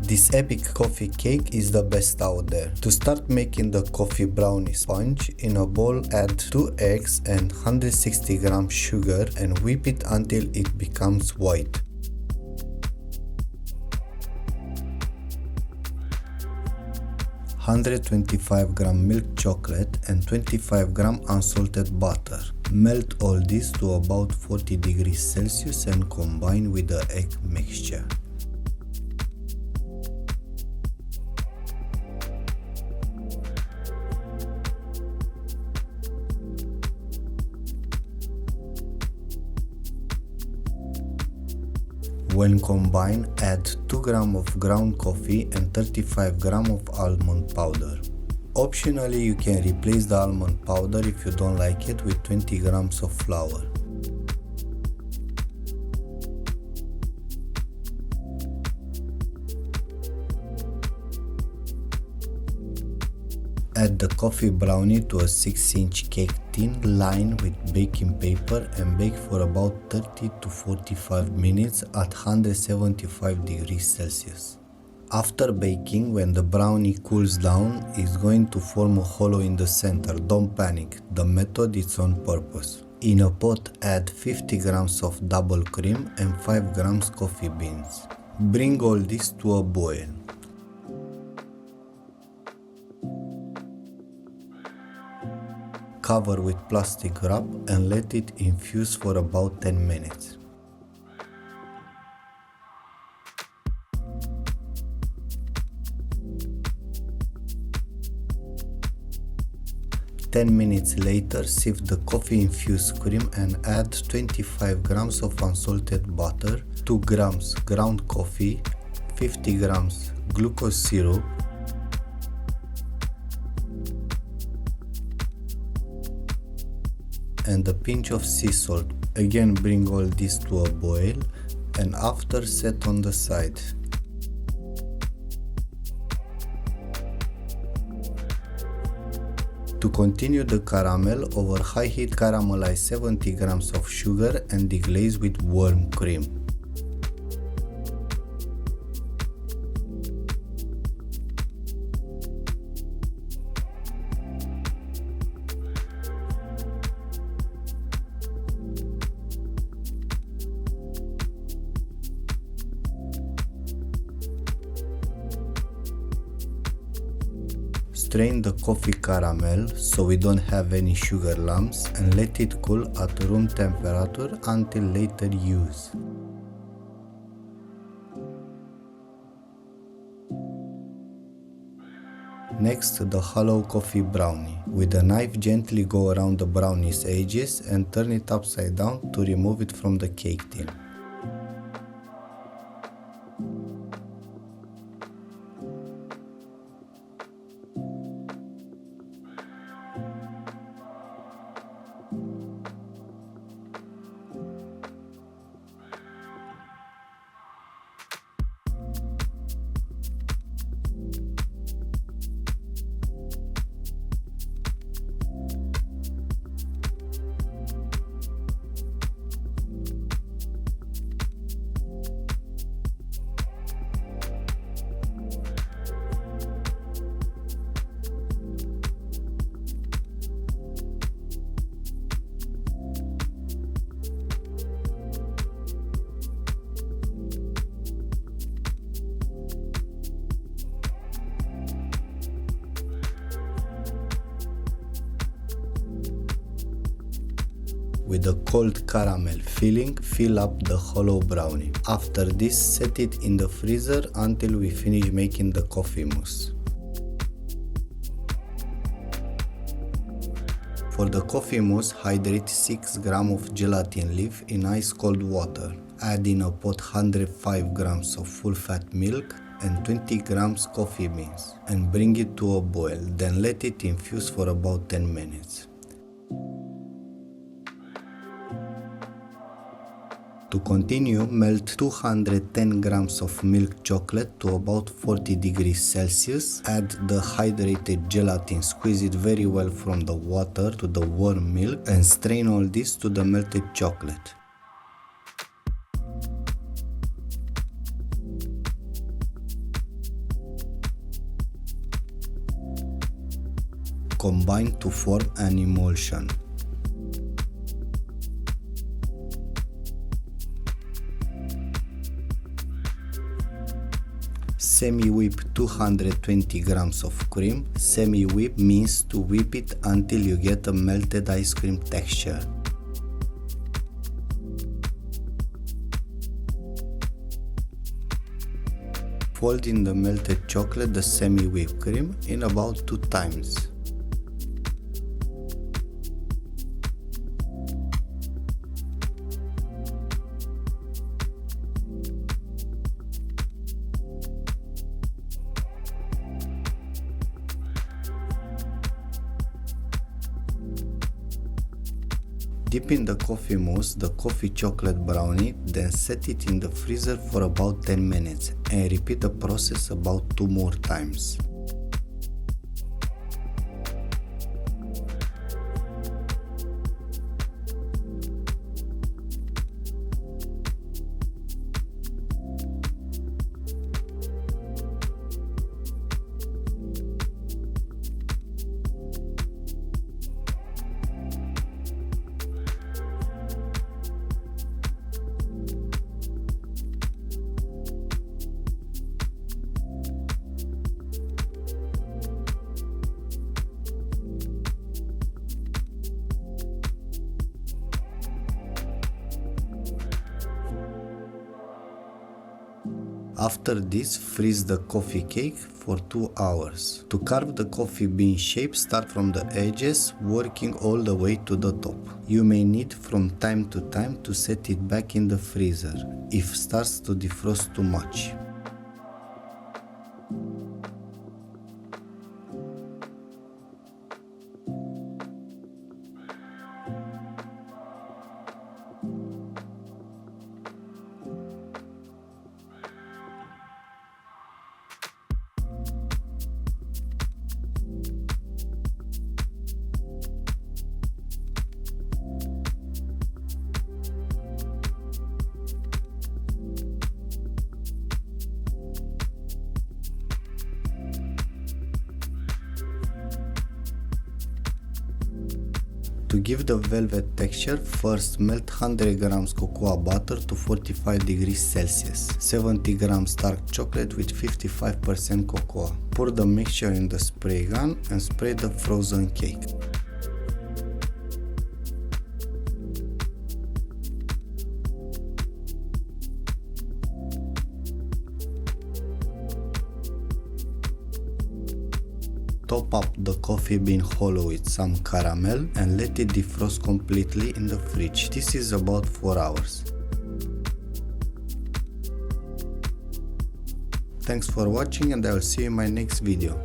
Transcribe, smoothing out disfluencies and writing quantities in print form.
This epic coffee cake is the best out there. To start making the coffee brownie sponge, in a bowl add 2 eggs and 160 grams sugar and whip it until it becomes white. $125g milk chocolate and 25g unsalted butter. Melt all this to about 40 degrees Celsius and combine with the egg mixture. When combined, add 2 grams of ground coffee and 35 grams of almond powder. Optionally, you can replace the almond powder if you don't like it with 20 grams of flour. Add the coffee brownie to a 6-inch cake tin lined with baking paper and bake for about 30 to 45 minutes at 175 degrees Celsius. After baking, when the brownie cools down, it's going to form a hollow in the center. Don't panic, the method is on purpose. In a pot, add 50 grams of double cream and 5 grams coffee beans. Bring all this to a boil. Cover with plastic wrap and let it infuse for about 10 minutes. Ten minutes later, sieve the coffee-infused cream and add 25 grams of unsalted butter, 2 grams ground coffee, 50 grams glucose syrup, and a pinch of sea salt. Again, bring all this to a boil and after set on the side. To continue the caramel, over high heat caramelize 70 grams of sugar and deglaze with warm cream. Strain the coffee caramel so we don't have any sugar lumps and let it cool at room temperature until later use. Next, the hollow coffee brownie. With a knife, gently go around the brownie's edges and turn it upside down to remove it from the cake tin. With a cold caramel filling, fill up the hollow brownie. After this, set it in the freezer until we finish making the coffee mousse. For the coffee mousse, hydrate 6 grams of gelatin leaf in ice cold water. Add in a pot 105 grams of full fat milk and 20 grams coffee beans and bring it to a boil, then let it infuse for about 10 minutes. To continue, melt 210 grams of milk chocolate to about 40 degrees Celsius. Add the hydrated gelatin, squeeze it very well from the water to the warm milk and strain all this to the melted chocolate. combine to form an emulsion. Semi-whip 220 grams of cream. Semi-whip means to whip it until you get a melted ice cream texture. Fold in the melted chocolate the semi-whipped cream in about 2 times. Dip in the coffee mousse the coffee chocolate brownie, then set it in the freezer for about 10 minutes and repeat the process about 2 more times. After this, freeze the coffee cake for 2 hours. To carve the coffee bean shape, start from the edges, working all the way to the top. You may need from time to time to set it back in the freezer if starts to defrost too much. To give the velvet texture, first melt 100 grams cocoa butter to 45 degrees Celsius, 70 grams dark chocolate with 55% cocoa. Pour the mixture in the spray gun and spray the frozen cake. Top up the coffee bean hollow with some caramel and let it defrost completely in the fridge. This is about 4 hours. Thanks for watching and I will see you in my next video.